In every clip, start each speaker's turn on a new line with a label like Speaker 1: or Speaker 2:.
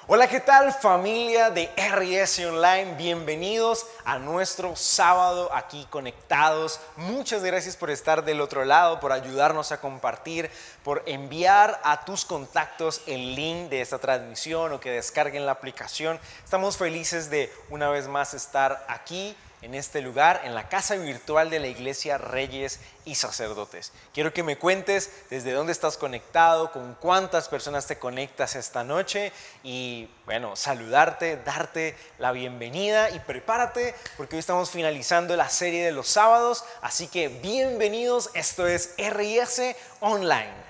Speaker 1: Hola, ¿qué tal familia de RS Online? Bienvenidos a nuestro sábado aquí conectados. Muchas gracias por estar del otro lado, por ayudarnos a compartir, por enviar a tus contactos el link de esta transmisión o que descarguen la aplicación. Estamos felices de una vez más estar aquí en este lugar, en la casa virtual de la Iglesia Reyes y Sacerdotes. Quiero que me cuentes desde dónde estás conectado, con cuántas personas te conectas esta noche y bueno, saludarte, darte la bienvenida y prepárate porque hoy estamos finalizando la serie de los sábados, así que bienvenidos, esto es RS Online.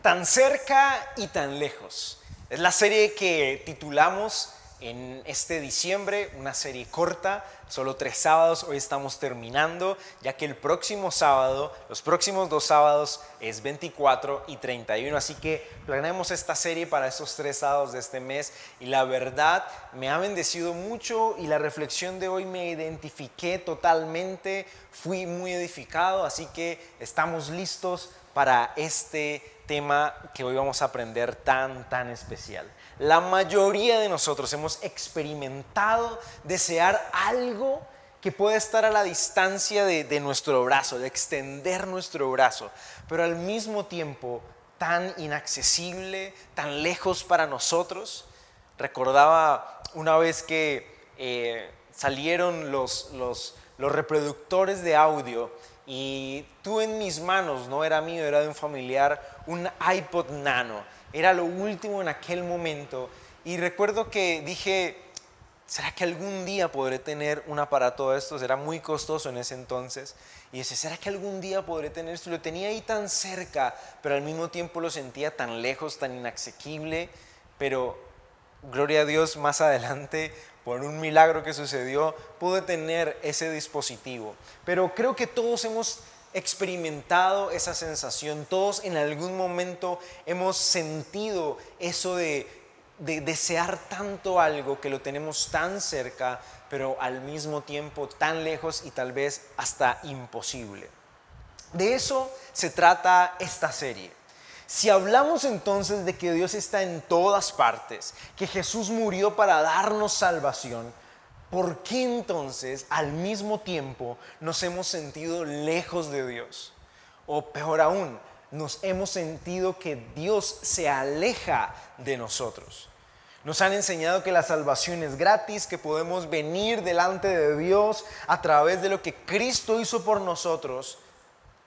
Speaker 1: Tan cerca y tan lejos. Es la serie que titulamos en este diciembre, una serie corta, solo 3 sábados. Hoy estamos terminando, ya que el próximo sábado, los próximos 2 sábados es 24 y 31. Así que planeamos esta serie para estos 3 sábados de este mes y la verdad me ha bendecido mucho y la reflexión de hoy me identifiqué totalmente, fui muy edificado, así que estamos listos para este tema que hoy vamos a aprender tan especial. La mayoría de nosotros hemos experimentado desear algo que puede estar a la distancia de nuestro brazo, de extender nuestro brazo, pero al mismo tiempo tan inaccesible, tan lejos para nosotros. Recordaba una vez que salieron los reproductores de audio y tuve en mis manos, no era mío, era de un familiar, un iPod Nano. Era lo último en aquel momento y recuerdo que dije, ¿será que algún día podré tener un aparato de estos? Era muy costoso en ese entonces. Y dije, ¿será que algún día podré tener esto? Lo tenía ahí tan cerca, pero al mismo tiempo lo sentía tan lejos, tan inaccesible. Pero, gloria a Dios, más adelante, por un milagro que sucedió, pude tener ese dispositivo. Pero creo que todos hemos experimentado esa sensación, todos en algún momento hemos sentido eso de desear tanto algo que lo tenemos tan cerca, pero al mismo tiempo tan lejos y tal vez hasta imposible. De eso se trata esta serie. Si hablamos entonces de que Dios está en todas partes, que Jesús murió para darnos salvación, ¿por qué entonces al mismo tiempo nos hemos sentido lejos de Dios? O peor aún, nos hemos sentido que Dios se aleja de nosotros. Nos han enseñado que la salvación es gratis, que podemos venir delante de Dios a través de lo que Cristo hizo por nosotros.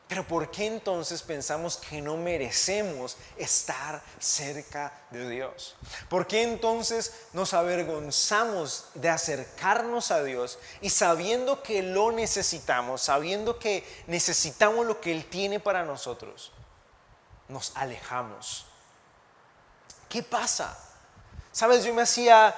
Speaker 1: Pero ¿por qué entonces pensamos que no merecemos estar cerca de Dios? ¿Por qué entonces nos avergonzamos de acercarnos a Dios y sabiendo que lo necesitamos, sabiendo que necesitamos lo que Él tiene para nosotros, nos alejamos? ¿Qué pasa? ¿Sabes? Yo me hacía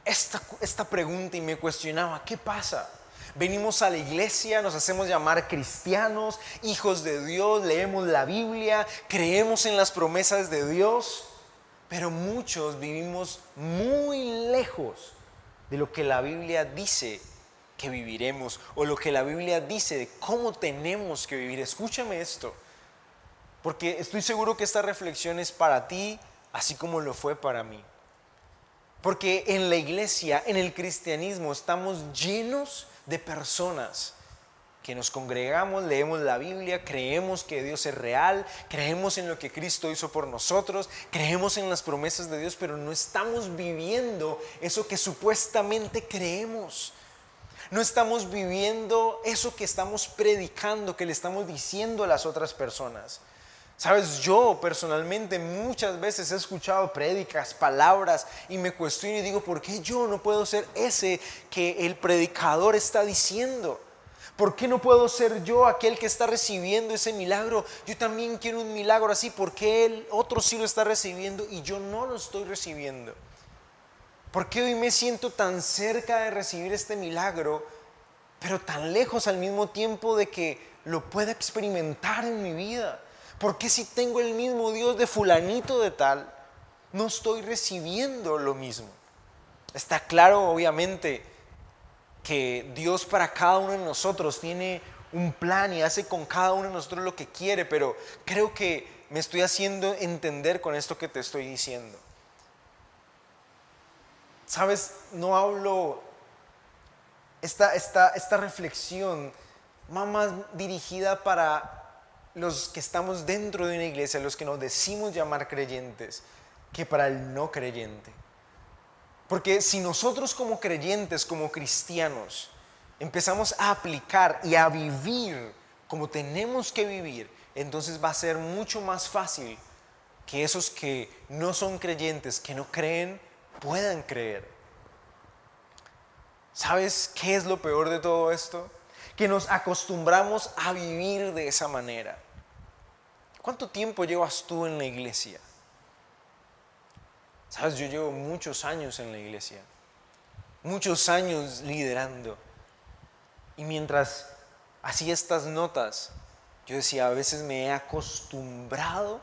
Speaker 1: esta pregunta y me cuestionaba, ¿qué pasa? Venimos a la iglesia, nos hacemos llamar cristianos, hijos de Dios, leemos la Biblia, creemos en las promesas de Dios, pero muchos vivimos muy lejos de lo que la Biblia dice que viviremos o lo que la Biblia dice de cómo tenemos que vivir. Escúchame esto, porque estoy seguro que esta reflexión es para ti, así como lo fue para mí. Porque en la iglesia, en el cristianismo, estamos llenos de personas que nos congregamos, leemos la Biblia, creemos que Dios es real, creemos en lo que Cristo hizo por nosotros, creemos en las promesas de Dios, pero no estamos viviendo eso que supuestamente creemos. No estamos viviendo eso que estamos predicando, que le estamos diciendo a las otras personas. Sabes, yo personalmente muchas veces he escuchado prédicas, palabras y me cuestiono y digo, ¿por qué yo no puedo ser ese que el predicador está diciendo? ¿Por qué no puedo ser yo aquel que está recibiendo ese milagro? Yo también quiero un milagro así. ¿Por qué el otro sí lo está recibiendo y yo no lo estoy recibiendo? ¿Por qué hoy me siento tan cerca de recibir este milagro, pero tan lejos al mismo tiempo de que lo pueda experimentar en mi vida? ¿Por qué si tengo el mismo Dios de fulanito de tal, no estoy recibiendo lo mismo? Está claro, obviamente, que Dios para cada uno de nosotros tiene un plan y hace con cada uno de nosotros lo que quiere, pero creo que me estoy haciendo entender con esto que te estoy diciendo. Sabes, no hablo, esta reflexión va más dirigida para los que estamos dentro de una iglesia, los que nos decimos llamar creyentes, que para el no creyente. Porque si nosotros como creyentes, como cristianos, empezamos a aplicar y a vivir como tenemos que vivir, entonces va a ser mucho más fácil que esos que no son creyentes, que no creen, puedan creer. ¿Sabes qué es lo peor de todo esto? Que nos acostumbramos a vivir de esa manera. ¿Cuánto tiempo llevas tú en la iglesia? Sabes, yo llevo muchos años en la iglesia, muchos años liderando. Y mientras hacía estas notas, yo decía, a veces me he acostumbrado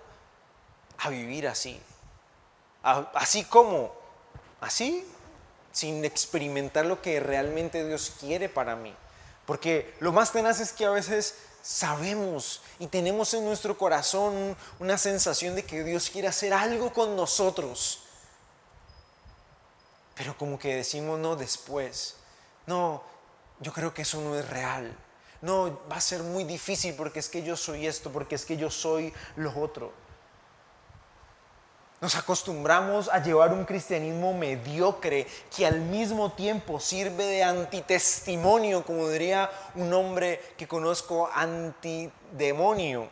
Speaker 1: a vivir así. Así, sin experimentar lo que realmente Dios quiere para mí. Porque lo más tenaz es que a veces sabemos y tenemos en nuestro corazón una sensación de que Dios quiere hacer algo con nosotros. Pero como que decimos no después. No, yo creo que eso no es real. No, va a ser muy difícil porque es que yo soy esto, porque es que yo soy lo otro. Nos acostumbramos a llevar un cristianismo mediocre que al mismo tiempo sirve de antitestimonio, como diría un hombre que conozco, antitestimonio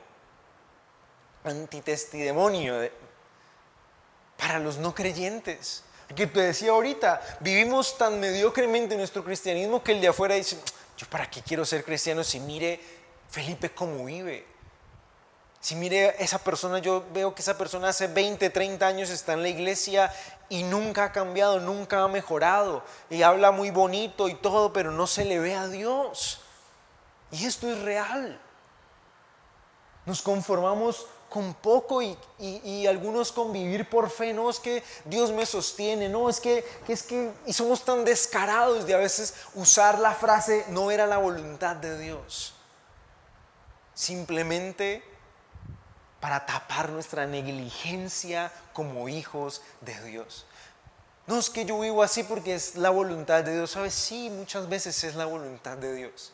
Speaker 1: para los no creyentes. Que te decía ahorita, vivimos tan mediocremente nuestro cristianismo que el de afuera dice, yo para qué quiero ser cristiano si mire Felipe cómo vive. Si mire esa persona, yo veo que esa persona hace 20, 30 años está en la iglesia y nunca ha cambiado, nunca ha mejorado. Y habla muy bonito y todo, pero no se le ve a Dios. Y esto es real. Nos conformamos con poco y algunos con vivir por fe. No, es que Dios me sostiene. No, es que y somos tan descarados de a veces usar la frase no era la voluntad de Dios. Simplemente para tapar nuestra negligencia como hijos de Dios. No, es que yo vivo así porque es la voluntad de Dios. ¿Sabes? Sí, muchas veces es la voluntad de Dios.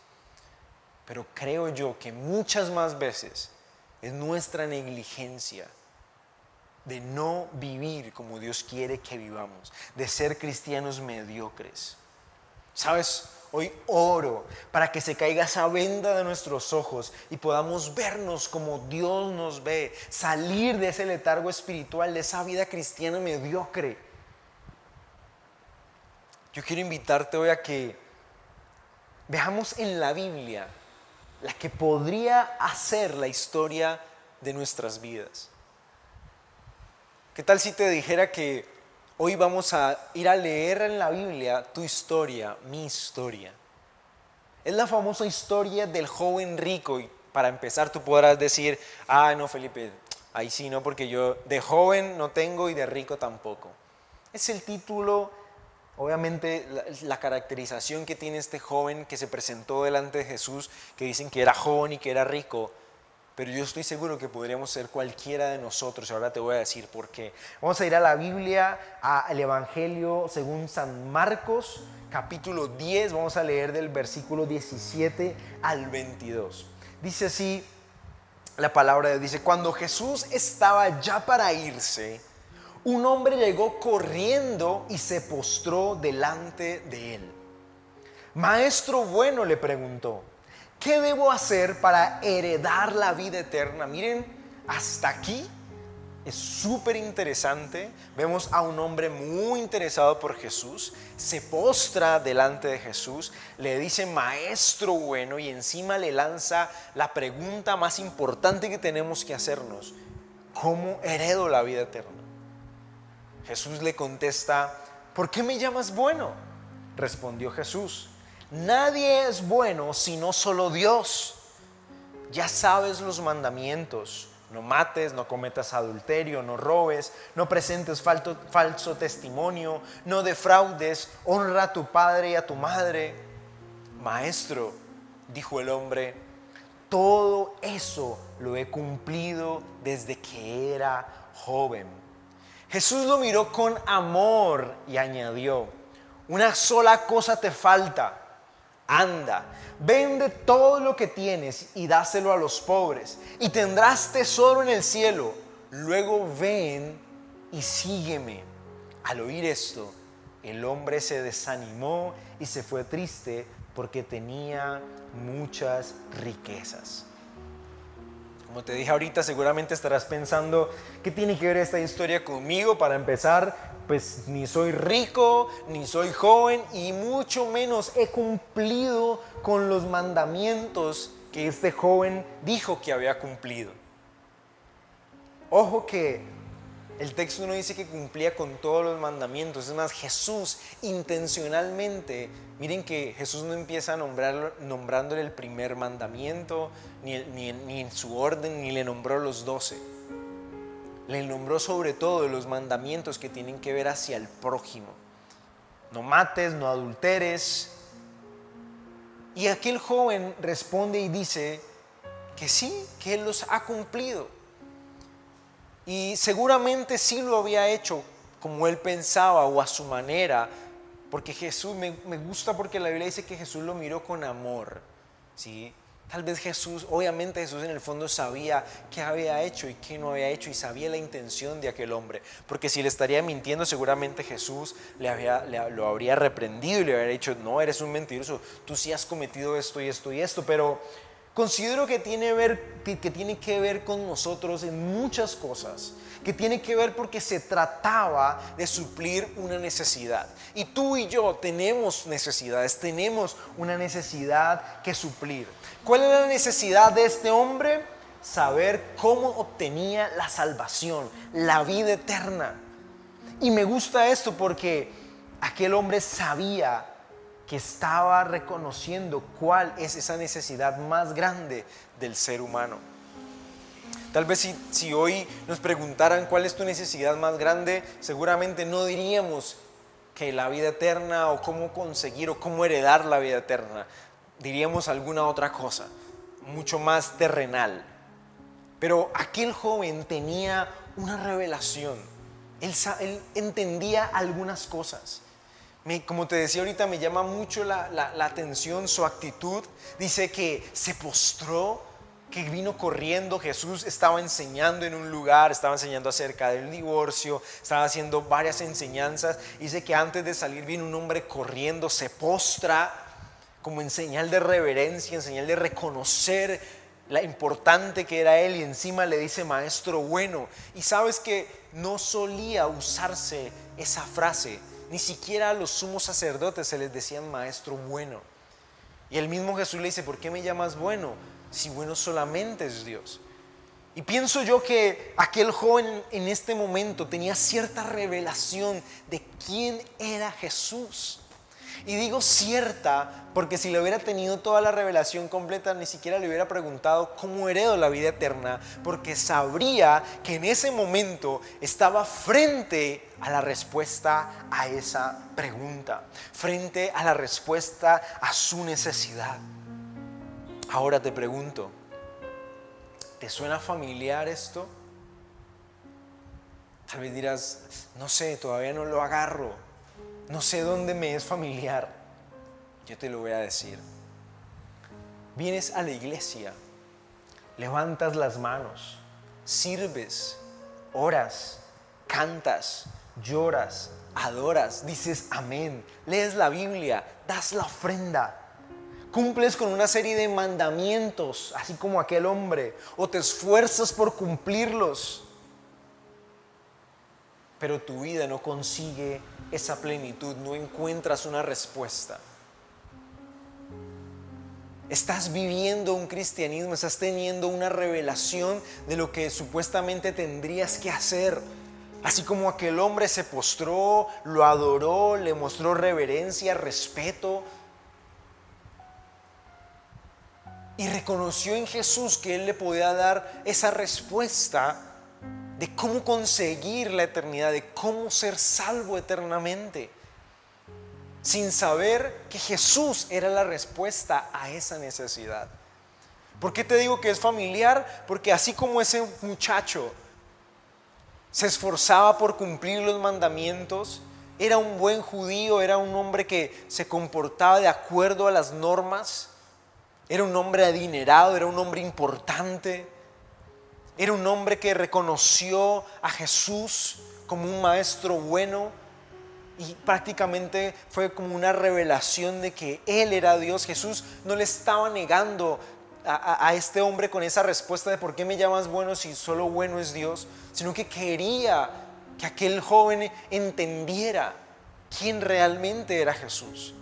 Speaker 1: Pero creo yo que muchas más veces es nuestra negligencia de no vivir como Dios quiere que vivamos, de ser cristianos mediocres. ¿Sabes? Hoy oro para que se caiga esa venda de nuestros ojos y podamos vernos como Dios nos ve, salir de ese letargo espiritual, de esa vida cristiana mediocre. Yo quiero invitarte hoy a que veamos en la Biblia la que podría hacer la historia de nuestras vidas. ¿Qué tal si te dijera que hoy vamos a ir a leer en la Biblia tu historia, mi historia? Es la famosa historia del joven rico y para empezar tú podrás decir, no Felipe, ahí sí no, porque yo de joven no tengo y de rico tampoco. Es el título, obviamente la caracterización que tiene este joven que se presentó delante de Jesús, que dicen que era joven y que era rico, pero yo estoy seguro que podríamos ser cualquiera de nosotros y ahora te voy a decir por qué. Vamos a ir a la Biblia, al Evangelio según San Marcos, capítulo 10, vamos a leer del versículo 17 al 22. Dice así la palabra de Dios, dice, cuando Jesús estaba ya para irse, un hombre llegó corriendo y se postró delante de él. Maestro bueno, le preguntó, ¿qué debo hacer para heredar la vida eterna? Miren, hasta aquí es súper interesante. Vemos a un hombre muy interesado por Jesús. Se postra delante de Jesús, le dice maestro bueno y encima le lanza la pregunta más importante que tenemos que hacernos. ¿Cómo heredo la vida eterna? Jesús le contesta, ¿por qué me llamas bueno? Respondió Jesús, nadie es bueno sino solo Dios. Ya sabes los mandamientos, No mates, no cometas adulterio, no robes, no presentes falso testimonio, no defraudes, honra a tu padre y a tu madre. Maestro, dijo el hombre, todo eso lo he cumplido desde que era joven. Jesús lo miró con amor y añadió, una sola cosa te falta. Anda, vende todo lo que tienes y dáselo a los pobres, y tendrás tesoro en el cielo. Luego ven y sígueme. Al oír esto, el hombre se desanimó y se fue triste porque tenía muchas riquezas. Como te dije ahorita, seguramente estarás pensando, ¿qué tiene que ver esta historia conmigo? Para empezar, pues ni soy rico, ni soy joven y mucho menos he cumplido con los mandamientos que este joven dijo que había cumplido. Ojo que el texto no dice que cumplía con todos los mandamientos. Es más, Jesús intencionalmente, miren que Jesús no empieza nombrándole el primer mandamiento, ni en su orden, ni le nombró los 12. Le nombró sobre todo los mandamientos que tienen que ver hacia el prójimo. No mates, no adulteres. Y aquel joven responde y dice que sí, que él los ha cumplido. Y seguramente sí lo había hecho como él pensaba o a su manera, porque Jesús, me gusta porque la Biblia dice que Jesús lo miró con amor, ¿sí? Tal vez obviamente Jesús en el fondo sabía qué había hecho y qué no había hecho y sabía la intención de aquel hombre, porque si le estaría mintiendo seguramente Jesús lo habría reprendido y le habría dicho, no, eres un mentiroso, tú sí has cometido esto y esto y esto, pero considero que tiene que ver con nosotros en muchas cosas, que tiene que ver porque se trataba de suplir una necesidad. Y tú y yo tenemos necesidades, tenemos una necesidad que suplir. ¿Cuál era la necesidad de este hombre? Saber cómo obtenía la salvación, la vida eterna. Y me gusta esto porque aquel hombre sabía que estaba reconociendo cuál es esa necesidad más grande del ser humano. Tal vez si hoy nos preguntaran cuál es tu necesidad más grande, seguramente no diríamos que la vida eterna o cómo conseguir o cómo heredar la vida eterna. Diríamos alguna otra cosa, mucho más terrenal. Pero aquel joven tenía una revelación. Él entendía algunas cosas. Como te decía ahorita, me llama mucho la atención su actitud. Dice que se postró, que vino corriendo. Jesús estaba enseñando en un lugar, estaba enseñando acerca del divorcio, estaba haciendo varias enseñanzas. Dice que antes de salir viene un hombre corriendo, se postra como en señal de reverencia, en señal de reconocer la importante que era él, y encima le dice maestro bueno. Y sabes que no solía usarse esa frase. Ni siquiera a los sumos sacerdotes se les decían maestro bueno. Y el mismo Jesús le dice, ¿por qué me llamas bueno? Si bueno solamente es Dios. Y pienso yo que aquel joven en este momento tenía cierta revelación de quién era Jesús. Y digo cierta porque si le hubiera tenido toda la revelación completa, ni siquiera le hubiera preguntado cómo heredo la vida eterna, porque sabría que en ese momento estaba frente a la respuesta a esa pregunta, frente a la respuesta a su necesidad. Ahora te pregunto, ¿te suena familiar esto? Tal vez dirás, no sé, todavía no lo agarro. No sé dónde me es familiar. Yo te lo voy a decir. Vienes a la iglesia, levantas las manos, sirves, oras, cantas, lloras, adoras, dices amén, lees la Biblia, das la ofrenda, cumples con una serie de mandamientos, así como aquel hombre, o te esfuerzas por cumplirlos, pero tu vida no consigue esa plenitud, no encuentras una respuesta. Estás viviendo un cristianismo, estás teniendo una revelación de lo que supuestamente tendrías que hacer. Así como aquel hombre se postró, lo adoró, le mostró reverencia, respeto. Y reconoció en Jesús que Él le podía dar esa respuesta de cómo conseguir la eternidad, de cómo ser salvo eternamente, sin saber que Jesús era la respuesta a esa necesidad. ¿Por qué te digo que es familiar? Porque así como ese muchacho se esforzaba por cumplir los mandamientos, era un buen judío, era un hombre que se comportaba de acuerdo a las normas, era un hombre adinerado, era un hombre importante, era un hombre que reconoció a Jesús como un maestro bueno y prácticamente fue como una revelación de que Él era Dios. Jesús no le estaba negando a este hombre con esa respuesta de ¿por qué me llamas bueno si solo bueno es Dios? Sino que quería que aquel joven entendiera quién realmente era Jesús.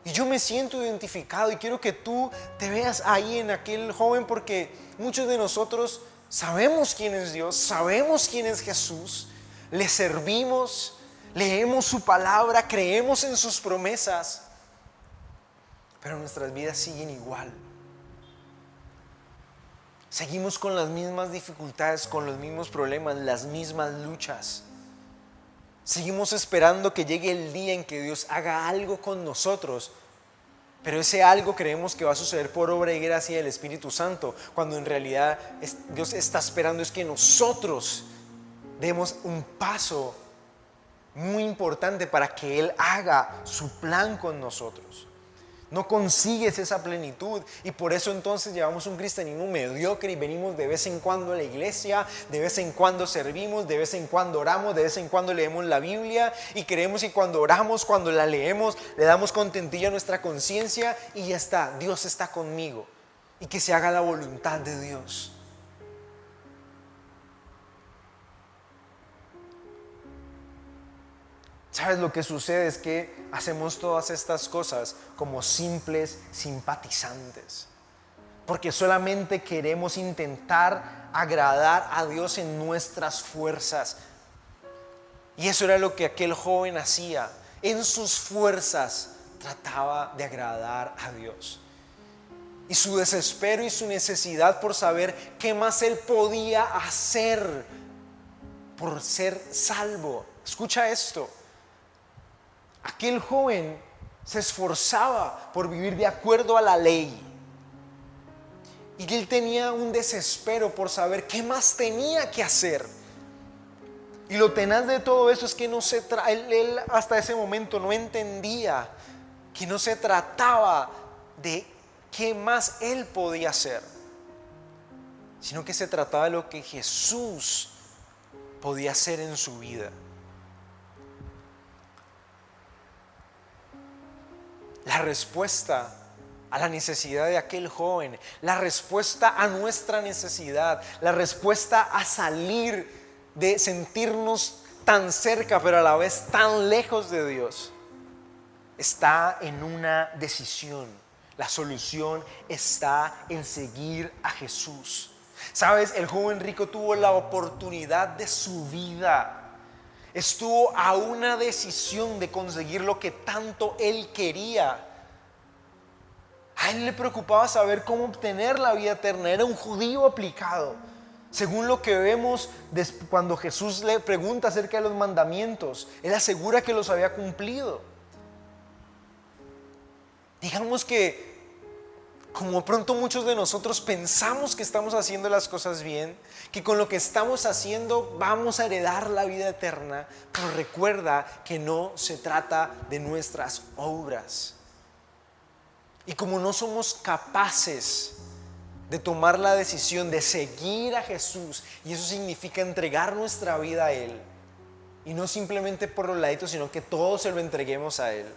Speaker 1: Y yo me siento identificado y quiero que tú te veas ahí en aquel joven, porque muchos de nosotros sabemos quién es Dios, sabemos quién es Jesús, le servimos, leemos su palabra, creemos en sus promesas, pero nuestras vidas siguen igual. Seguimos con las mismas dificultades, con los mismos problemas, las mismas luchas. Seguimos esperando que llegue el día en que Dios haga algo con nosotros, pero ese algo creemos que va a suceder por obra y gracia del Espíritu Santo, cuando en realidad Dios está esperando es que nosotros demos un paso muy importante para que Él haga su plan con nosotros. No consigues esa plenitud y por eso entonces llevamos un cristianismo mediocre y venimos de vez en cuando a la iglesia, de vez en cuando servimos, de vez en cuando oramos, de vez en cuando leemos la Biblia y creemos que cuando oramos, cuando la leemos, le damos contentillo a nuestra conciencia y ya está, Dios está conmigo y que se haga la voluntad de Dios. ¿Sabes? Lo que sucede es que hacemos todas estas cosas como simples simpatizantes, porque solamente queremos intentar agradar a Dios en nuestras fuerzas. Y eso era lo que aquel joven hacía. En sus fuerzas trataba de agradar a Dios. Y su desespero y su necesidad por saber qué más él podía hacer por ser salvo. Escucha esto. Aquel joven se esforzaba por vivir de acuerdo a la ley. Y él tenía un desespero por saber qué más tenía que hacer. Y lo tenaz de todo eso es que él hasta ese momento no entendía que no se trataba de qué más él podía hacer, sino que se trataba de lo que Jesús podía hacer en su vida. La respuesta a la necesidad de aquel joven, la respuesta a nuestra necesidad, la respuesta a salir de sentirnos tan cerca pero a la vez tan lejos de Dios, está en una decisión. La solución está en seguir a Jesús. ¿Sabes? El joven rico tuvo la oportunidad de su vida. Estuvo a una decisión de conseguir lo que tanto él quería. A él le preocupaba saber cómo obtener la vida eterna. Era un judío aplicado. Según lo que vemos cuando Jesús le pregunta acerca de los mandamientos, él asegura que los había cumplido. Digamos que como pronto muchos de nosotros pensamos que estamos haciendo las cosas bien, que con lo que estamos haciendo vamos a heredar la vida eterna, pero recuerda que no se trata de nuestras obras. Y como no somos capaces de tomar la decisión de seguir a Jesús, y eso significa entregar nuestra vida a Él, y no simplemente por los laditos, sino que todo se lo entreguemos a Él.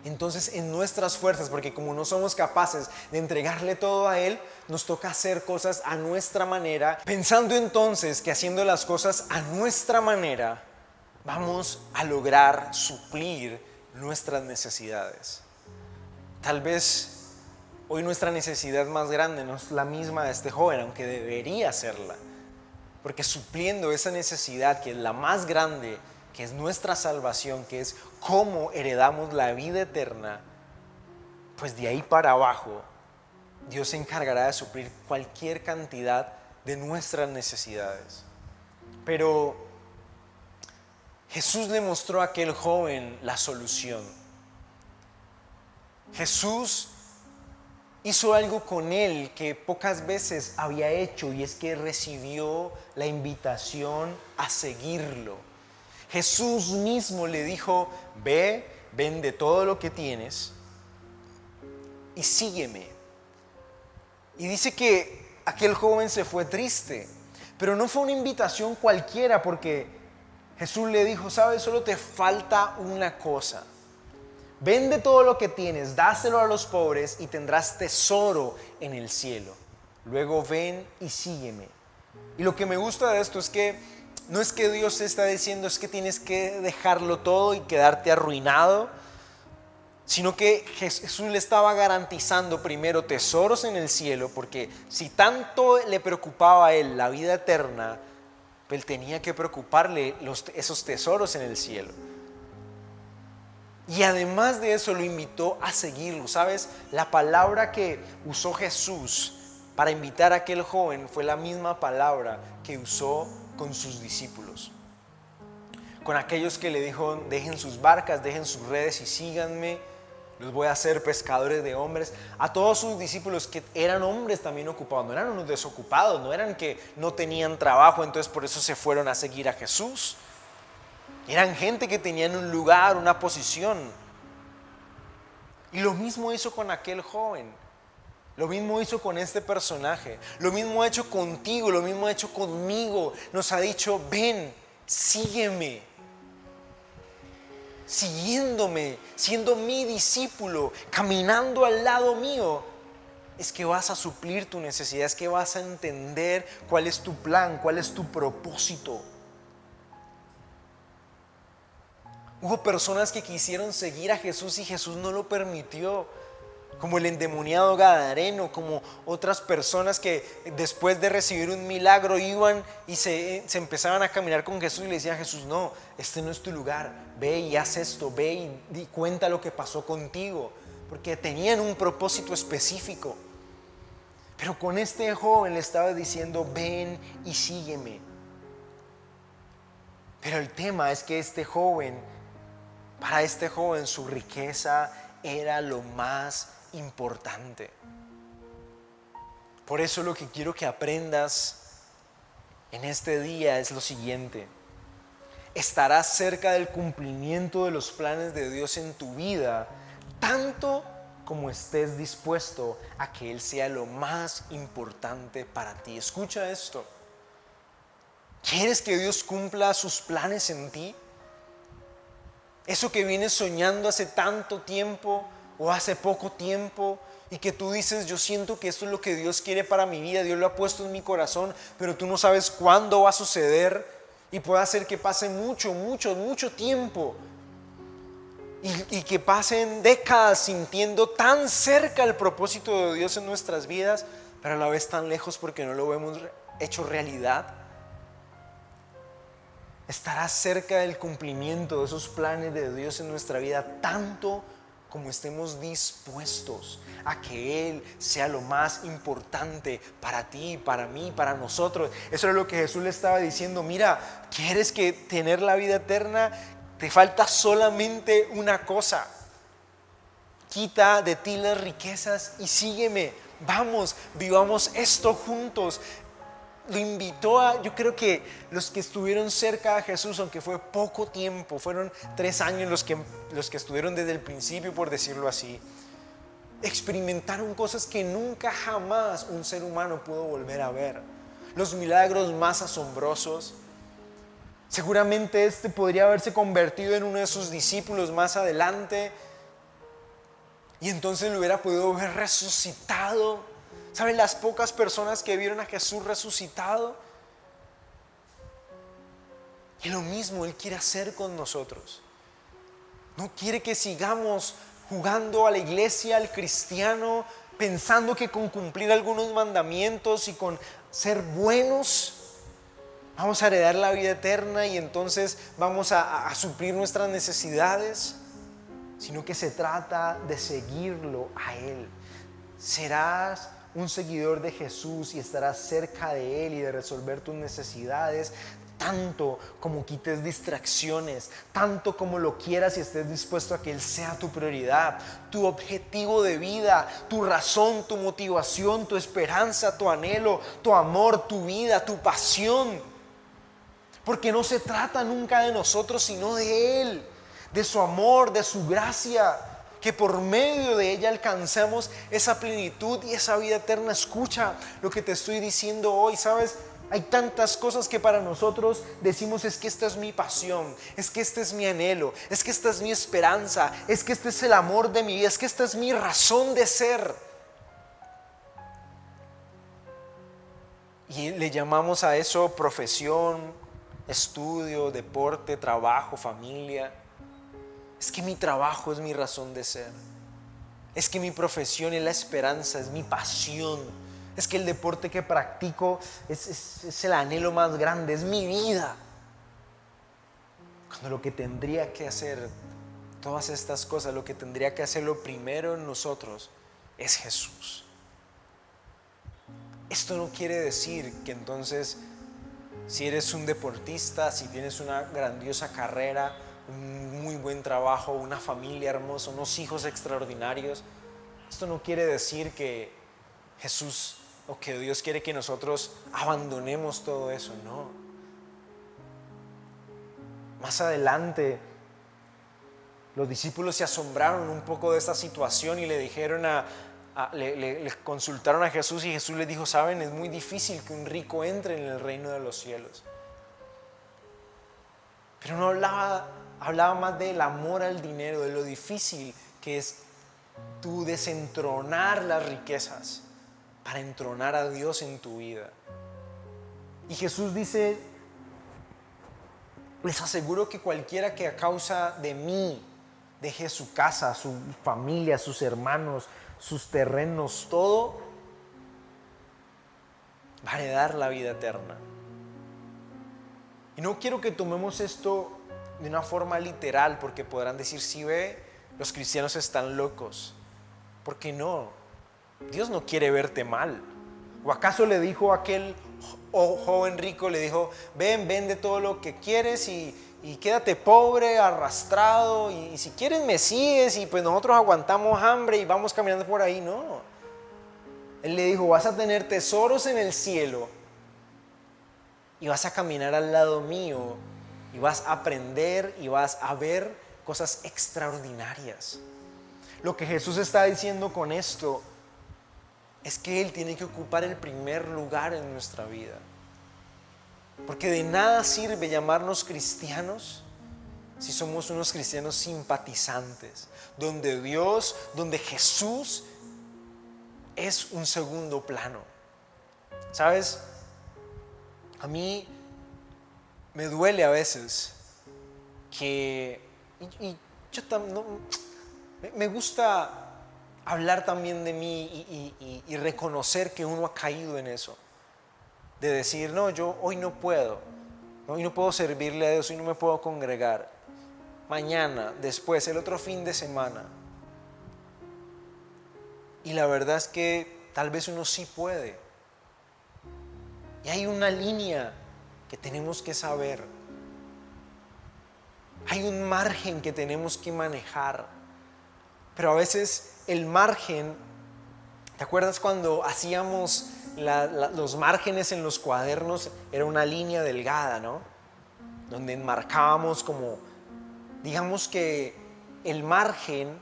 Speaker 1: Entonces en nuestras fuerzas, porque como no somos capaces de entregarle todo a Él, nos toca hacer cosas a nuestra manera, pensando entonces que haciendo las cosas a nuestra manera vamos a lograr suplir nuestras necesidades. Tal vez hoy nuestra necesidad más grande no es la misma de este joven, aunque debería serla, porque supliendo esa necesidad que es la más grande, que es nuestra salvación, que es cómo heredamos la vida eterna, pues de ahí para abajo, Dios se encargará de suplir cualquier cantidad de nuestras necesidades. Pero Jesús le mostró a aquel joven la solución. Jesús hizo algo con él que pocas veces había hecho, y es que recibió la invitación a seguirlo. Jesús mismo le dijo: ve, vende todo lo que tienes y sígueme. Y dice que aquel joven se fue triste, pero no fue una invitación cualquiera, porque Jesús le dijo: sabes, solo te falta una cosa. Vende todo lo que tienes, dáselo a los pobres y tendrás tesoro en el cielo. Luego ven y sígueme. Y lo que me gusta de esto es que no es que Dios te está diciendo es que tienes que dejarlo todo y quedarte arruinado, sino que Jesús le estaba garantizando primero tesoros en el cielo, porque si tanto le preocupaba a él la vida eterna, pues él tenía que preocuparle esos tesoros en el cielo. Y además de eso lo invitó a seguirlo. ¿Sabes? La palabra que usó Jesús para invitar a aquel joven fue la misma palabra que usó con sus discípulos. Con aquellos que le dijo: dejen sus barcas, dejen sus redes y síganme. Los voy a hacer pescadores de hombres. A todos sus discípulos, que eran hombres también ocupados, no eran unos desocupados, no eran que no tenían trabajo, entonces por eso se fueron a seguir a Jesús. Eran gente que tenían un lugar, una posición. Y lo mismo hizo con aquel joven. Lo mismo hizo con este personaje. Lo mismo ha hecho contigo, lo mismo ha hecho conmigo. Nos ha dicho: ven, sígueme. Siguiéndome, siendo mi discípulo, caminando al lado mío, es que vas a suplir tu necesidad, es que vas a entender cuál es tu plan, cuál es tu propósito. Hubo personas que quisieron seguir a Jesús y Jesús no lo permitió, como el endemoniado gadareno, como otras personas que después de recibir un milagro iban y se empezaban a caminar con Jesús y le decían a Jesús: no, este no es tu lugar, ve y haz esto, ve y cuenta lo que pasó contigo, porque tenían un propósito específico. Pero con este joven le estaba diciendo: ven y sígueme. Pero el tema es que para este joven su riqueza era lo más importante. Por eso lo que quiero que aprendas en este día es lo siguiente: estarás cerca del cumplimiento de los planes de Dios en tu vida, tanto como estés dispuesto a que Él sea lo más importante para ti. Escucha esto. ¿Quieres que Dios cumpla sus planes en ti? Eso que vienes soñando hace tanto tiempo o hace poco tiempo, y que tú dices: yo siento que esto es lo que Dios quiere para mi vida, Dios lo ha puesto en mi corazón, pero tú no sabes cuándo va a suceder, y puede hacer que pase mucho tiempo, y que pasen décadas sintiendo tan cerca el propósito de Dios en nuestras vidas, pero a la vez tan lejos porque no lo hemos hecho realidad. Estarás cerca del cumplimiento de esos planes de Dios en nuestra vida, tanto como estemos dispuestos a que Él sea lo más importante para ti, para mí, para nosotros. Eso es lo que Jesús le estaba diciendo: mira, ¿quieres que tener la vida eterna? Te falta solamente una cosa. Quita de ti las riquezas y sígueme. Vamos, vivamos esto juntos. Lo invitó yo creo que los que estuvieron cerca de Jesús, aunque fue poco tiempo, fueron 3 años los que estuvieron desde el principio, por decirlo así, experimentaron cosas que nunca jamás un ser humano pudo volver a ver. Los milagros más asombrosos. Seguramente este podría haberse convertido en uno de sus discípulos más adelante, y entonces lo hubiera podido ver resucitado. ¿Saben las pocas personas que vieron a Jesús resucitado? Y lo mismo Él quiere hacer con nosotros. No quiere que sigamos jugando a la iglesia, al cristiano, pensando que con cumplir algunos mandamientos y con ser buenos vamos a heredar la vida eterna y entonces vamos a suplir nuestras necesidades. sino que se trata de seguirlo a Él. Serás un seguidor de Jesús y estarás cerca de Él y de resolver tus necesidades, tanto como quites distracciones, tanto como lo quieras y estés dispuesto a que Él sea tu prioridad, tu objetivo de vida, tu razón, tu motivación, tu esperanza, tu anhelo, tu amor, tu vida, tu pasión. Porque no se trata nunca de nosotros, sino de Él, de su amor, de su gracia, que por medio de ella alcancemos esa plenitud y esa vida eterna. Escucha lo que te estoy diciendo hoy, ¿sabes? Hay tantas cosas que para nosotros decimos: es que esta es mi pasión, es que este es mi anhelo, es que esta es mi esperanza, es que este es el amor de mi vida, es que esta es mi razón de ser. Y le llamamos a eso profesión, estudio, deporte, trabajo, familia. Es que mi trabajo es mi razón de ser. Es que mi profesión es la esperanza, es mi pasión. Es que el deporte que practico es el anhelo más grande, es mi vida. Cuando lo que tendría que hacer, todas estas cosas, lo que tendría que hacer lo primero en nosotros es Jesús. Esto no quiere decir que entonces, si eres un deportista, si tienes una grandiosa carrera, un muy buen trabajo, una familia hermosa, unos hijos extraordinarios, esto no quiere decir que Jesús o que Dios quiere que nosotros abandonemos todo eso, no. Más adelante, los discípulos se asombraron un poco de esta situación y le dijeron le consultaron a Jesús, y Jesús les dijo: saben, es muy difícil que un rico entre en el reino de los cielos. Pero no hablaba más del amor al dinero, de lo difícil que es tú desentronar las riquezas para entronar a Dios en tu vida. Y Jesús dice: les aseguro que cualquiera que a causa de mí deje su casa, su familia, sus hermanos, sus terrenos, todo, va a heredar la vida eterna. Y no quiero que tomemos esto de una forma literal, porque podrán decir: sí, ve, los cristianos están locos. ¿Por qué no? Dios no quiere verte mal. ¿O acaso le dijo a aquel joven rico, le dijo: ven, vende todo lo que quieres y quédate pobre, arrastrado, y si quieres me sigues y pues nosotros aguantamos hambre y vamos caminando por ahí? No. Él le dijo: vas a tener tesoros en el cielo y vas a caminar al lado mío y vas a aprender y vas a ver cosas extraordinarias. Lo que Jesús está diciendo con esto es que Él tiene que ocupar el primer lugar en nuestra vida. Porque de nada sirve llamarnos cristianos si somos unos cristianos simpatizantes, donde Dios, donde Jesús es un segundo plano. ¿Sabes? A mí me duele a veces que, y yo me gusta hablar también de mí y reconocer que uno ha caído en eso, de decir: no, yo hoy no puedo servirle a Dios, hoy no me puedo congregar, mañana, después, el otro fin de semana. Y la verdad es que tal vez uno sí puede. Y hay una línea que tenemos que saber. Hay un margen que tenemos que manejar. Pero a veces el margen, ¿te acuerdas cuando hacíamos los márgenes en los cuadernos? Era una línea delgada, ¿no? Donde enmarcábamos como, digamos que el margen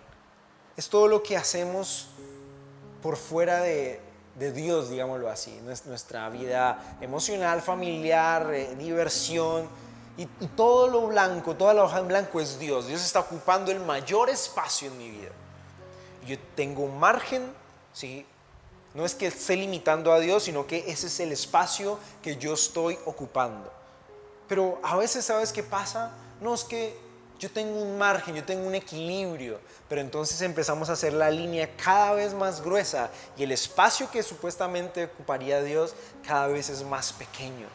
Speaker 1: es todo lo que hacemos por fuera de Dios, digámoslo así, nuestra vida emocional, familiar, diversión, y todo lo blanco, toda la hoja en blanco es Dios. Dios está ocupando el mayor espacio en mi vida. Yo tengo un margen, ¿sí? No es que esté limitando a Dios, sino que ese es el espacio que yo estoy ocupando. Pero a veces, ¿sabes qué pasa? No, es que yo tengo un margen, yo tengo un equilibrio, pero entonces empezamos a hacer la línea cada vez más gruesa y el espacio que supuestamente ocuparía Dios cada vez es más pequeño.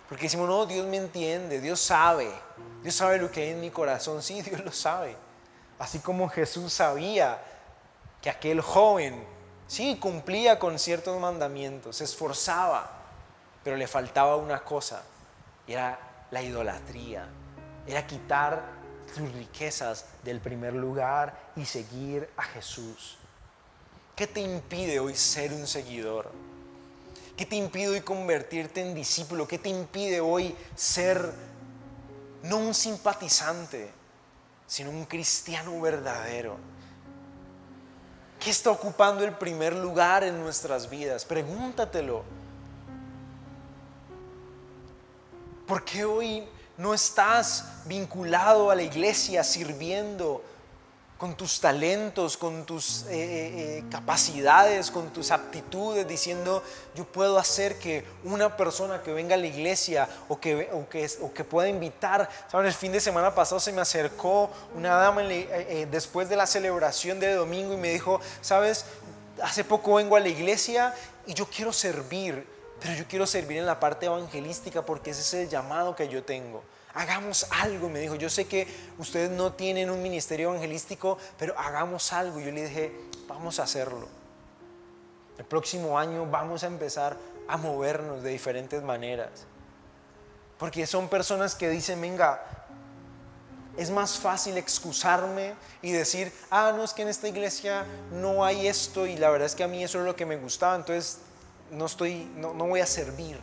Speaker 1: Porque decimos, no, Dios me entiende, Dios sabe lo que hay en mi corazón. Sí, Dios lo sabe. Así como Jesús sabía que aquel joven, sí, cumplía con ciertos mandamientos, se esforzaba, pero le faltaba una cosa, y era la idolatría, era quitar sus riquezas del primer lugar y seguir a Jesús. ¿Qué te impide hoy ser un seguidor? ¿Qué te impide hoy convertirte en discípulo? ¿Qué te impide hoy ser no un simpatizante, sino un cristiano verdadero? ¿Qué está ocupando el primer lugar en nuestras vidas? Pregúntatelo. ¿Por qué hoy no estás vinculado a la iglesia sirviendo con tus talentos, con tus capacidades, con tus aptitudes, diciendo yo puedo hacer que una persona que venga a la iglesia o que pueda invitar? ¿Saben? El fin de semana pasado se me acercó una dama después de la celebración de domingo y me dijo, ¿sabes? Hace poco vengo a la iglesia y yo quiero servir, pero yo quiero servir en la parte evangelística porque ese es el llamado que yo tengo. Hagamos algo, me dijo. Yo sé que ustedes no tienen un ministerio evangelístico, pero hagamos algo. Yo le dije, vamos a hacerlo. El próximo año vamos a empezar a movernos de diferentes maneras. Porque son personas que dicen, venga, es más fácil excusarme y decir, no, es que en esta iglesia no hay esto y la verdad es que a mí eso es lo que me gustaba, entonces no voy a servir.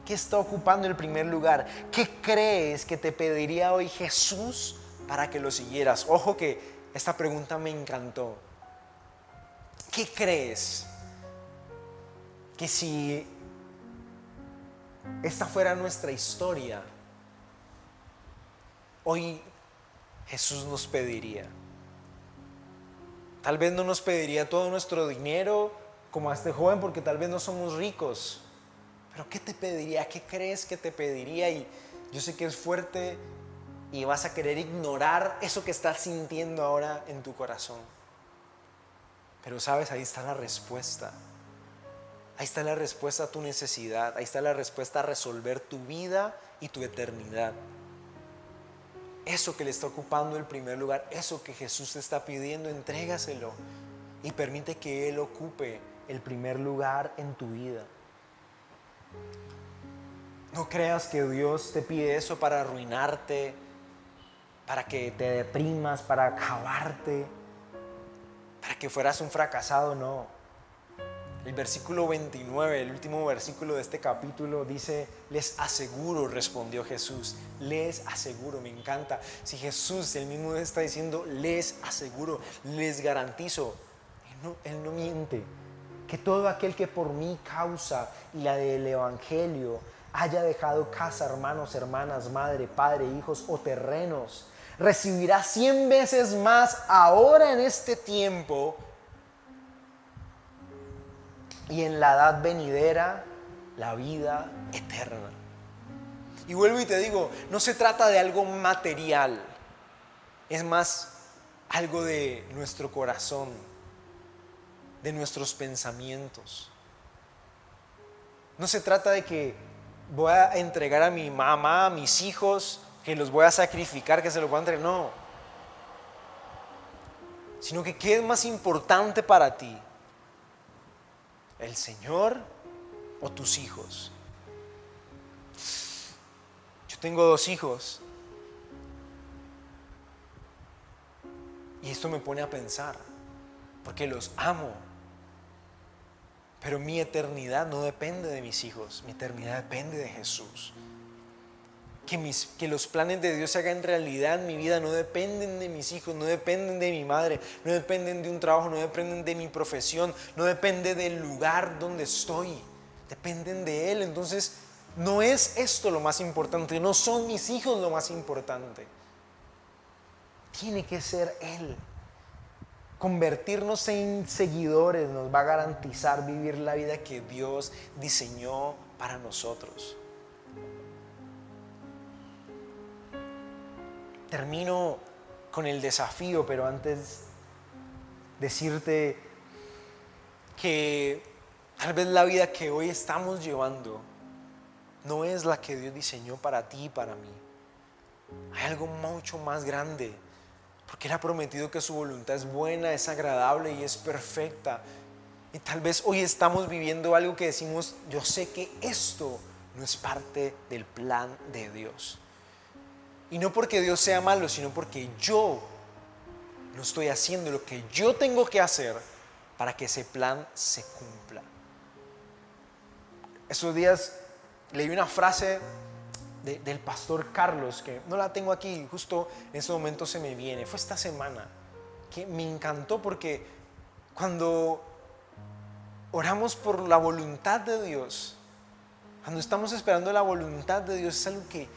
Speaker 1: ¿Qué está ocupando el primer lugar? ¿Qué crees que te pediría hoy Jesús para que lo siguieras? Ojo que esta pregunta me encantó. ¿Qué crees que si esta fuera nuestra historia, hoy Jesús nos pediría? Tal vez no nos pediría todo nuestro dinero como a este joven, porque tal vez no somos ricos. Pero ¿qué te pediría? ¿Qué crees que te pediría? Y yo sé que es fuerte y vas a querer ignorar eso que estás sintiendo ahora en tu corazón. Pero sabes, ahí está la respuesta. Ahí está la respuesta a tu necesidad. Ahí está la respuesta a resolver tu vida y tu eternidad. Eso que le está ocupando el primer lugar, eso que Jesús te está pidiendo, entrégaselo y permite que Él ocupe el primer lugar en tu vida. No creas que Dios te pide eso para arruinarte, para que te deprimas, para acabarte, para que fueras un fracasado. No. El versículo 29, el último versículo de este capítulo dice, les aseguro, respondió Jesús, les aseguro, me encanta. Si Jesús, él mismo está diciendo, les aseguro, les garantizo, él no miente, que todo aquel que por mi causa y la del evangelio haya dejado casa, hermanos, hermanas, madre, padre, hijos o terrenos, recibirá 100 veces más ahora en este tiempo y en la edad venidera la vida eterna. Y vuelvo y te digo, no se trata de algo material, es más algo de nuestro corazón, de nuestros pensamientos. No se trata de que voy a entregar a mi mamá, a mis hijos, que los voy a sacrificar, que se los voy a entregar. No. Sino que ¿qué es más importante para ti? ¿El Señor o tus hijos? Yo tengo 2 hijos. Y esto me pone a pensar, porque los amo. Pero mi eternidad no depende de mis hijos, mi eternidad depende de Jesús. Que los planes de Dios se hagan realidad en mi vida no dependen de mis hijos, no dependen de mi madre, no dependen de un trabajo, no dependen de mi profesión, no depende del lugar donde estoy, dependen de Él. Entonces no es esto lo más importante, no son mis hijos lo más importante. Tiene que ser Él. Convertirnos en seguidores nos va a garantizar vivir la vida que Dios diseñó para nosotros. Termino con el desafío, pero antes decirte que tal vez la vida que hoy estamos llevando no es la que Dios diseñó para ti y para mí. Hay algo mucho más grande, porque Él ha prometido que su voluntad es buena, es agradable y es perfecta. Y tal vez hoy estamos viviendo algo que decimos, yo sé que esto no es parte del plan de Dios. Y no porque Dios sea malo, sino porque yo no estoy haciendo lo que yo tengo que hacer para que ese plan se cumpla. Estos días leí una frase del pastor Carlos, que no la tengo aquí, justo en ese momento se me viene. Fue esta semana, que me encantó porque cuando oramos por la voluntad de Dios, cuando estamos esperando la voluntad de Dios, es algo que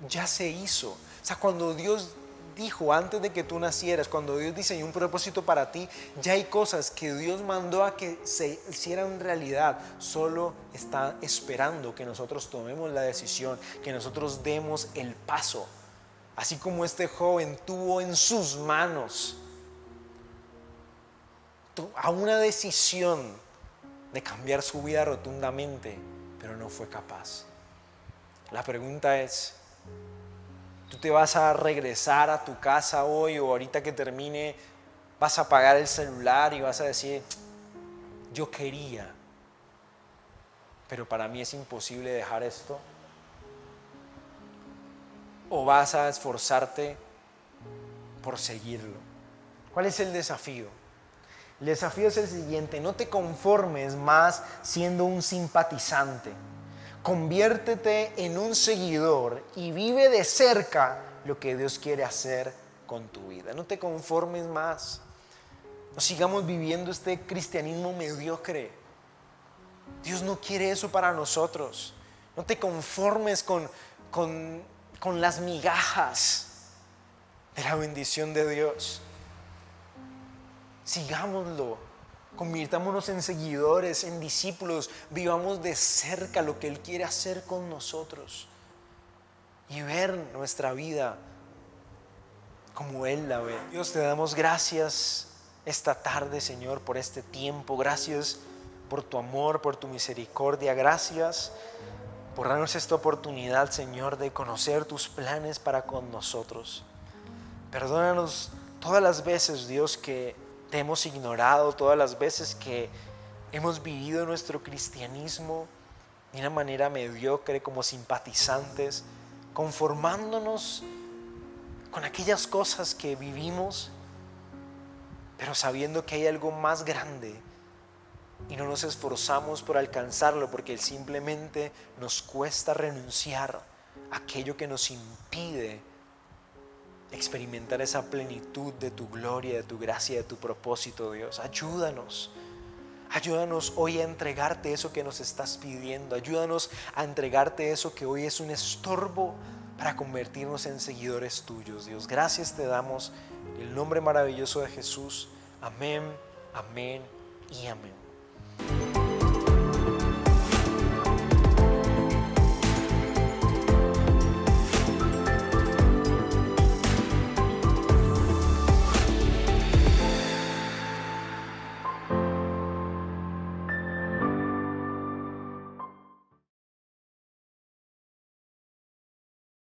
Speaker 1: ya se hizo. O sea, cuando Dios dijo antes de que tú nacieras, cuando Dios diseñó un propósito para ti, ya hay cosas que Dios mandó a que se hicieran realidad. Solo está esperando que nosotros tomemos la decisión, que nosotros demos el paso. Así como este joven tuvo en sus manos a una decisión de cambiar su vida rotundamente, pero no fue capaz. La pregunta es, ¿tú te vas a regresar a tu casa hoy o ahorita que termine vas a apagar el celular y vas a decir, yo quería, pero para mí es imposible dejar esto? ¿O vas a esforzarte por seguirlo? ¿Cuál es el desafío? El desafío es el siguiente: no te conformes más siendo un simpatizante. Conviértete en un seguidor y vive de cerca lo que Dios quiere hacer con tu vida. No te conformes más. No sigamos viviendo este cristianismo mediocre. Dios no quiere eso para nosotros. No te conformes con las migajas de la bendición de Dios. Sigámoslo, convirtámonos en seguidores, en discípulos, vivamos de cerca lo que Él quiere hacer con nosotros y ver nuestra vida como Él la ve. Dios, te damos gracias esta tarde, Señor, por este tiempo. Gracias por tu amor, por tu misericordia. Gracias por darnos esta oportunidad, Señor, de conocer tus planes para con nosotros. Perdónanos todas las veces, Dios, que te hemos ignorado, todas las veces que hemos vivido nuestro cristianismo de una manera mediocre, como simpatizantes, conformándonos con aquellas cosas que vivimos, pero sabiendo que hay algo más grande y no nos esforzamos por alcanzarlo porque simplemente nos cuesta renunciar a aquello que nos impide experimentar esa plenitud de tu gloria, de tu gracia, de tu propósito, Dios. Ayúdanos hoy a entregarte eso que nos estás pidiendo. Ayúdanos a entregarte eso que hoy es un estorbo para convertirnos en seguidores tuyos, Dios. Gracias te damos en el nombre maravilloso de Jesús. Amén, amén y amén.